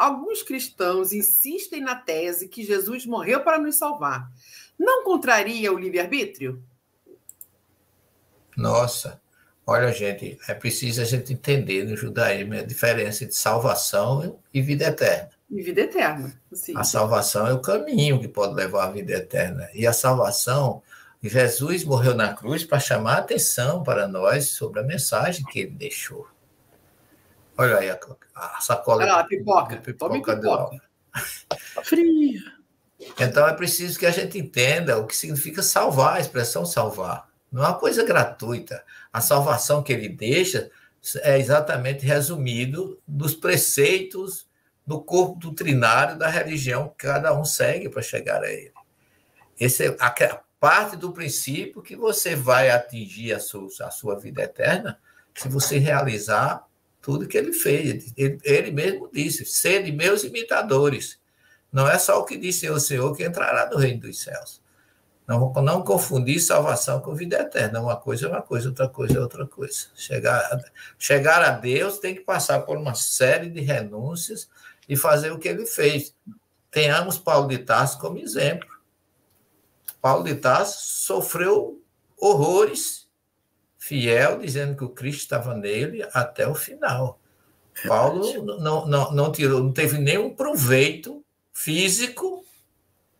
alguns cristãos insistem na tese que Jesus morreu para nos salvar. Não contraria o livre-arbítrio? Nossa, olha, gente, é preciso a gente entender no judaísmo a diferença entre salvação e vida eterna. E vida eterna, sim. A salvação é o caminho que pode levar à vida eterna. E a salvação, Jesus morreu na cruz para chamar a atenção para nós sobre a mensagem que ele deixou. Olha aí a sacola. Olha lá, pipoca. Pipoca fria. Então é preciso que a gente entenda o que significa salvar, a expressão salvar. Não é uma coisa gratuita. A salvação que ele deixa é exatamente resumido dos preceitos do corpo doutrinário da religião que cada um segue para chegar a ele. Essa é a parte do princípio que você vai atingir a sua vida eterna se você realizar tudo que ele fez. Ele mesmo disse, sede meus imitadores. Não é só o que disse o Senhor que entrará no reino dos céus. Não confundir salvação com vida eterna. Uma coisa é uma coisa, outra coisa é outra coisa. Chegar a Deus tem que passar por uma série de renúncias e fazer o que ele fez. Tenhamos Paulo de Tarso como exemplo. Paulo de Tarso sofreu horrores, fiel, dizendo que o Cristo estava nele até o final. Paulo não teve nenhum proveito físico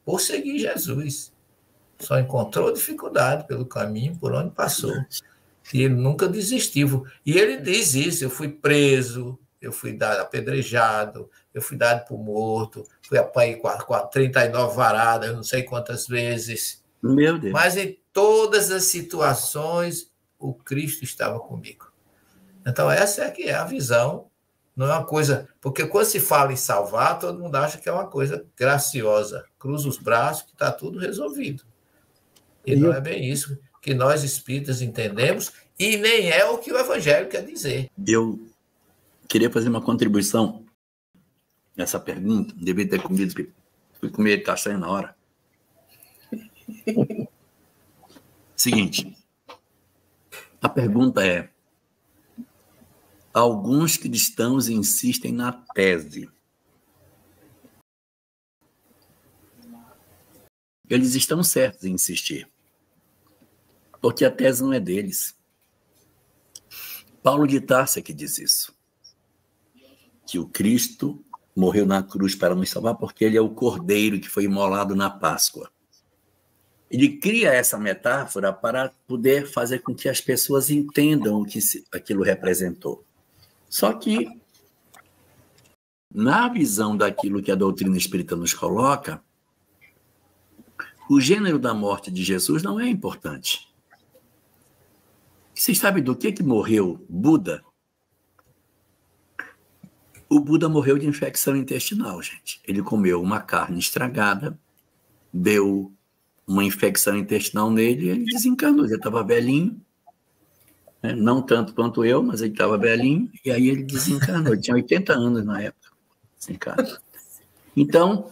por seguir Jesus. Só encontrou dificuldade pelo caminho por onde passou. E ele nunca desistiu. E ele diz isso, eu fui preso, eu fui apedrejado, eu fui dado por morto, fui apanhei com 39 varadas, não sei quantas vezes. Meu Deus. Mas em todas as situações, o Cristo estava comigo. Então, essa é que é a visão. Não é uma coisa... Porque quando se fala em salvar, todo mundo acha que é uma coisa graciosa. Cruza os braços que está tudo resolvido. E não é bem isso que nós espíritas entendemos, e nem é o que o Evangelho quer dizer. Eu queria fazer uma contribuição nessa pergunta. Devia ter comido, fui comer castanha na hora. Seguinte, a pergunta é: alguns cristãos insistem na tese. Eles estão certos em insistir, porque a tese não é deles. Paulo de Tarso é que diz isso, que o Cristo morreu na cruz para nos salvar porque ele é o cordeiro que foi imolado na Páscoa. Ele cria essa metáfora para poder fazer com que as pessoas entendam o que aquilo representou. Só que, na visão daquilo que a doutrina espírita nos coloca, o gênero da morte de Jesus não é importante. Vocês sabem do que morreu Buda? O Buda morreu de infecção intestinal, gente. Ele comeu uma carne estragada, deu uma infecção intestinal nele e ele desencarnou. Ele estava velhinho, né? Não tanto quanto eu, mas ele estava velhinho, e aí ele desencarnou. Ele tinha 80 anos na época. Desencarnou. Então,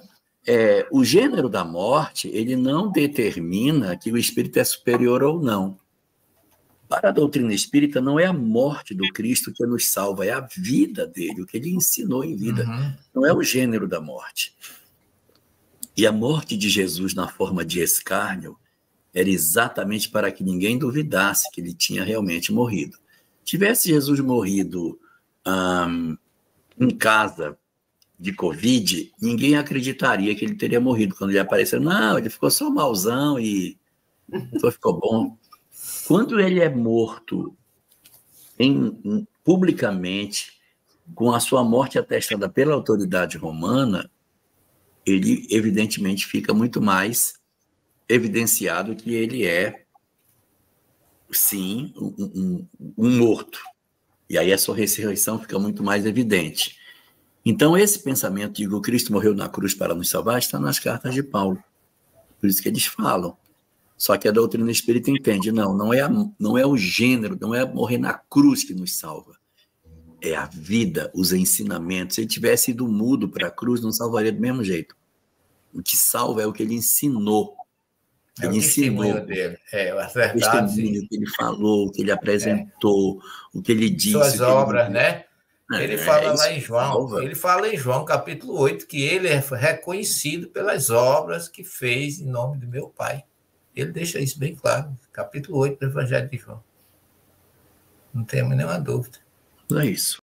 o gênero da morte, ele não determina que o espírito é superior ou não. Para a doutrina espírita, não é a morte do Cristo que nos salva, é a vida dele, o que ele ensinou em vida. Não é o gênero da morte. E a morte de Jesus na forma de escárnio era exatamente para que ninguém duvidasse que ele tinha realmente morrido. Tivesse Jesus morrido em casa de Covid, ninguém acreditaria que ele teria morrido. Quando ele apareceu, não, ele ficou só mauzão e ficou bom. Quando ele é morto publicamente, com a sua morte atestada pela autoridade romana, ele evidentemente fica muito mais evidenciado que ele é, sim, um morto. E aí a sua ressurreição fica muito mais evidente. Então, esse pensamento de que o Cristo morreu na cruz para nos salvar está nas cartas de Paulo. Por isso que eles falam. Só que a doutrina espírita entende, não é o gênero, não é morrer na cruz que nos salva. É a vida, os ensinamentos. Se ele tivesse ido mudo para a cruz, não salvaria do mesmo jeito. O que salva é o que ele ensinou. Ele ensinou dele. As verdades, o testemunho que ele falou, o que ele apresentou, o que ele disse. Suas obras, né? Ele fala lá isso em João, salva. ele fala em João, capítulo 8, que ele é reconhecido pelas obras que fez em nome do meu Pai. Ele deixa isso bem claro, capítulo 8 do Evangelho de João. Não temos nenhuma dúvida. É isso.